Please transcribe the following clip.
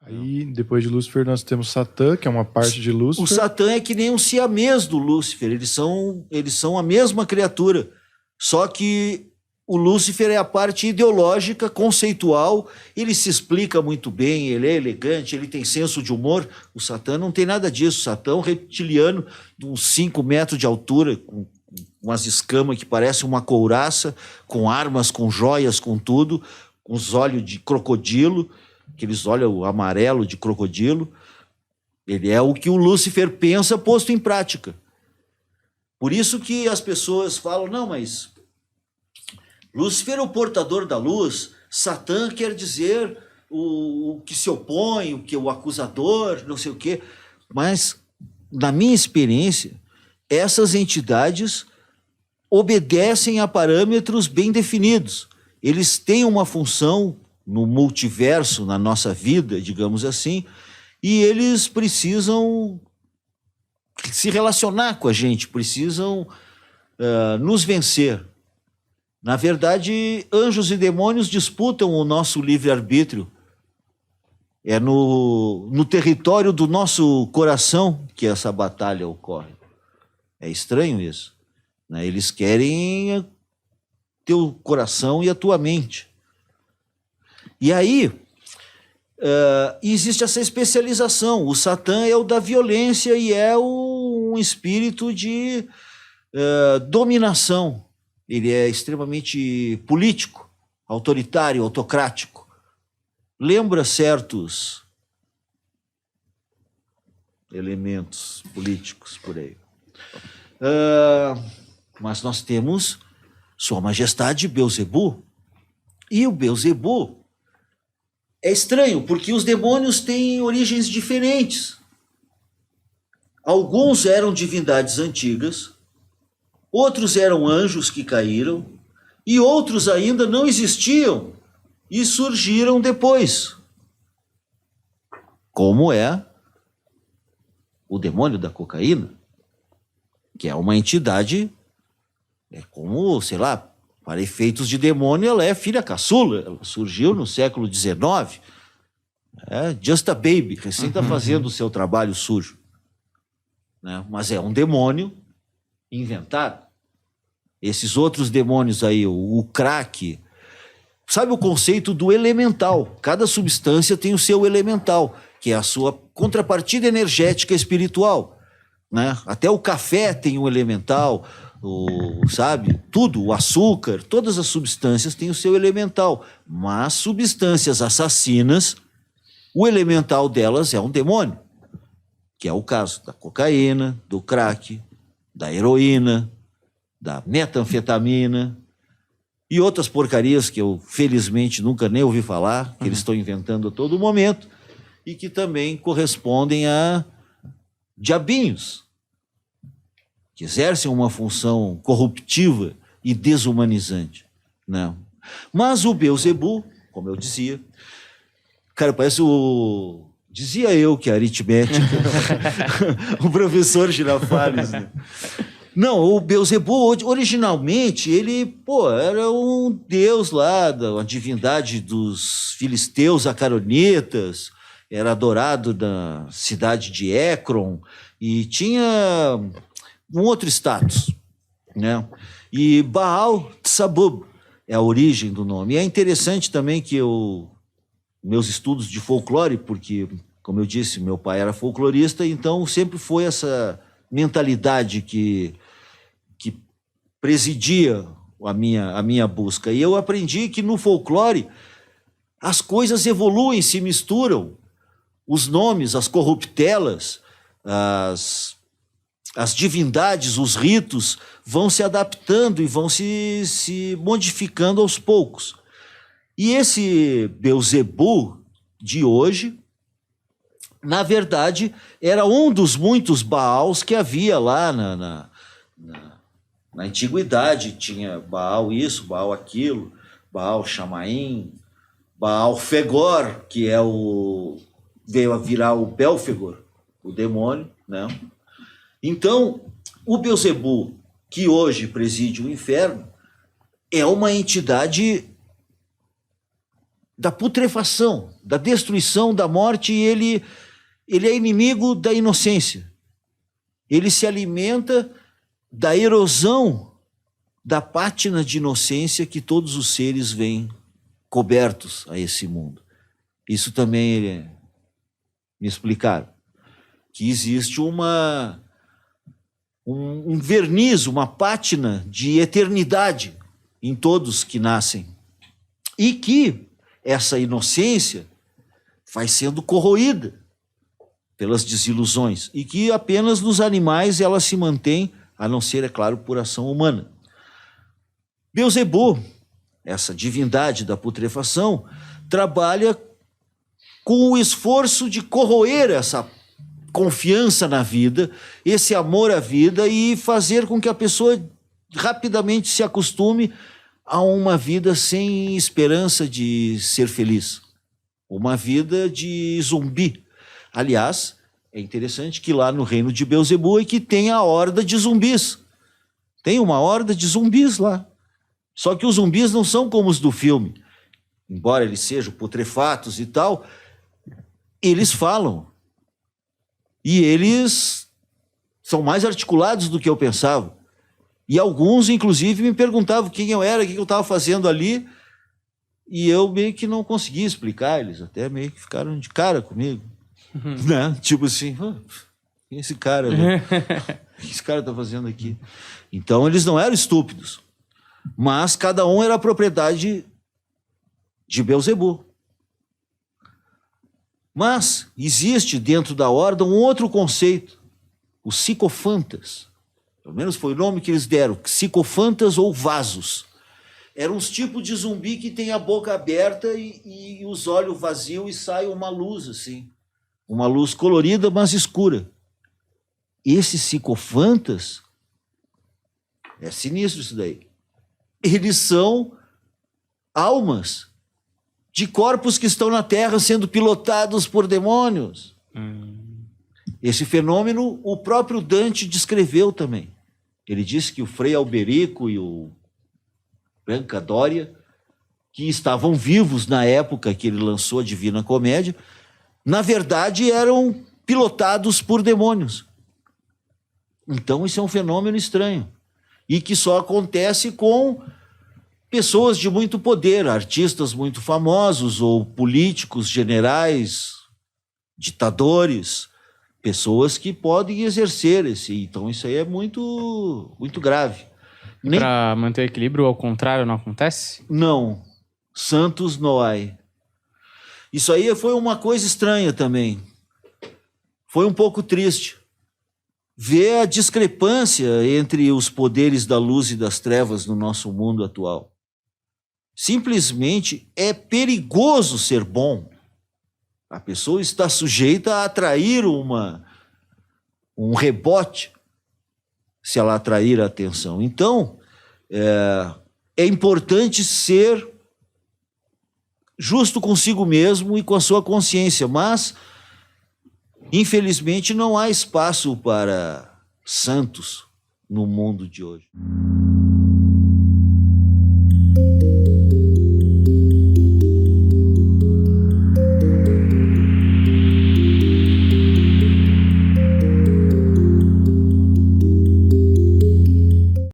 Aí, depois de Lúcifer, nós temos Satã, que é uma parte de Lúcifer. O Satã é que nem um siamês do Lúcifer, eles são a mesma criatura, só que o Lúcifer é a parte ideológica, conceitual, ele se explica muito bem, ele é elegante, ele tem senso de humor. O Satã não tem nada disso. O Satã é um reptiliano de uns 5 metros de altura, com umas escamas que parecem uma couraça, com armas, com joias, com tudo, com os olhos de crocodilo, aqueles olhos amarelo de crocodilo. Ele é o que o Lúcifer pensa posto em prática. Por isso que as pessoas falam, não, mas Lúcifer é o portador da luz, Satã quer dizer o que se opõe, o que o acusador, não sei o quê. Mas, na minha experiência, essas entidades obedecem a parâmetros bem definidos. Eles têm uma função no multiverso, na nossa vida, digamos assim, e eles precisam se relacionar com a gente, precisam nos vencer. Na verdade, anjos e demônios disputam o nosso livre-arbítrio. É no território do nosso coração que essa batalha ocorre. É estranho isso, né? Eles querem teu coração e a tua mente. E aí, existe essa especialização. O Satã é o da violência e é um espírito de dominação. Ele é extremamente político, autoritário, autocrático. Lembra certos elementos políticos por aí. Mas nós temos Sua Majestade Beelzebu. E o Beelzebu é estranho, porque os demônios têm origens diferentes. Alguns eram divindades antigas, outros eram anjos que caíram, e outros ainda não existiam e surgiram depois. Como é o demônio da cocaína, que é uma entidade, é como, sei lá, para efeitos de demônio, ela é filha caçula, ela surgiu no século XIX, just a baby, recém está fazendo o seu trabalho sujo, né? Mas é um demônio inventado. Esses outros demônios aí, o crack, sabe o conceito do elemental? Cada substância tem o seu elemental, que é a sua contrapartida energética espiritual, né? Até o café tem um elemental, sabe? Tudo, o açúcar, todas as substâncias têm o seu elemental. Mas substâncias assassinas, o elemental delas é um demônio, que é o caso da cocaína, do crack, da heroína, da metanfetamina e outras porcarias que eu, felizmente, nunca nem ouvi falar, que eles estão inventando a todo momento, e que também correspondem a diabinhos, que exercem uma função corruptiva e desumanizante, né? Mas o Beelzebu, como eu dizia, cara, parece dizia eu que a aritmética, o professor Girafales, né? Não, o Beelzebu, originalmente, ele, era um deus lá, uma divindade dos filisteus acaronitas, era adorado na cidade de Écron, e tinha um outro status, né? E Baal Tsabub é a origem do nome. E é interessante também que meus estudos de folclore, porque, como eu disse, meu pai era folclorista, então sempre foi essa mentalidade que presidia a minha busca. E eu aprendi que no folclore as coisas evoluem, se misturam. Os nomes, as corruptelas, as divindades, os ritos vão se adaptando e vão se modificando aos poucos. E esse Beelzebu de hoje, na verdade, era um dos muitos Baals que havia lá na antiguidade. Tinha Baal isso, Baal aquilo, Baal Chamaim, Baal Fegor, que veio a virar o Belfegor, o demônio, né? Então, o Beelzebu, que hoje preside o inferno, é uma entidade da putrefação, da destruição, da morte, e ele é inimigo da inocência. Ele se alimenta da erosão da pátina de inocência que todos os seres vêm cobertos a esse mundo. Isso também me explicaram. Que existe um verniz, uma pátina de eternidade em todos que nascem. E que essa inocência vai sendo corroída pelas desilusões. E que apenas nos animais ela se mantém, a não ser, é claro, por ação humana. Beelzebub, essa divindade da putrefação, trabalha com o esforço de corroer essa confiança na vida, esse amor à vida, e fazer com que a pessoa rapidamente se acostume a uma vida sem esperança de ser feliz. Uma vida de zumbi. Aliás, é interessante que lá no reino de Beelzebub é que tem a horda de zumbis. Tem uma horda de zumbis lá. Só que os zumbis não são como os do filme. Embora eles sejam putrefatos e tal, eles falam. E eles são mais articulados do que eu pensava. E alguns, inclusive, me perguntavam quem eu era, o que eu estava fazendo ali. E eu meio que não conseguia explicar. Eles até meio que ficaram de cara comigo. Né? Tipo assim, quem é esse cara? Né? O que esse cara está fazendo aqui? Então, eles não eram estúpidos. Mas cada um era a propriedade de Beelzebub. Mas existe dentro da horda um outro conceito, os psicofantas. Pelo menos foi o nome que eles deram, psicofantas ou vasos. Eram uns tipos de zumbi que tem a boca aberta e os olhos vazios e sai uma luz assim. Uma luz colorida, mas escura. Esses psicofantas, é sinistro isso daí. Eles são almas de corpos que estão na Terra sendo pilotados por demônios. Esse fenômeno o próprio Dante descreveu também. Ele disse que o Frei Alberico e o Branca Dória, que estavam vivos na época que ele lançou a Divina Comédia, na verdade eram pilotados por demônios. Então isso é um fenômeno estranho. E que só acontece com pessoas de muito poder, artistas muito famosos, ou políticos, generais, ditadores, pessoas que podem exercer esse. Então isso aí é muito, muito grave. Para manter o equilíbrio, ao contrário, não acontece? Não. Santos Noai. Isso aí foi uma coisa estranha também. Foi um pouco triste ver a discrepância entre os poderes da luz e das trevas no nosso mundo atual. Simplesmente é perigoso ser bom. A pessoa está sujeita a atrair um rebote se ela atrair a atenção. Então, é importante ser justo consigo mesmo e com a sua consciência, mas infelizmente não há espaço para santos no mundo de hoje.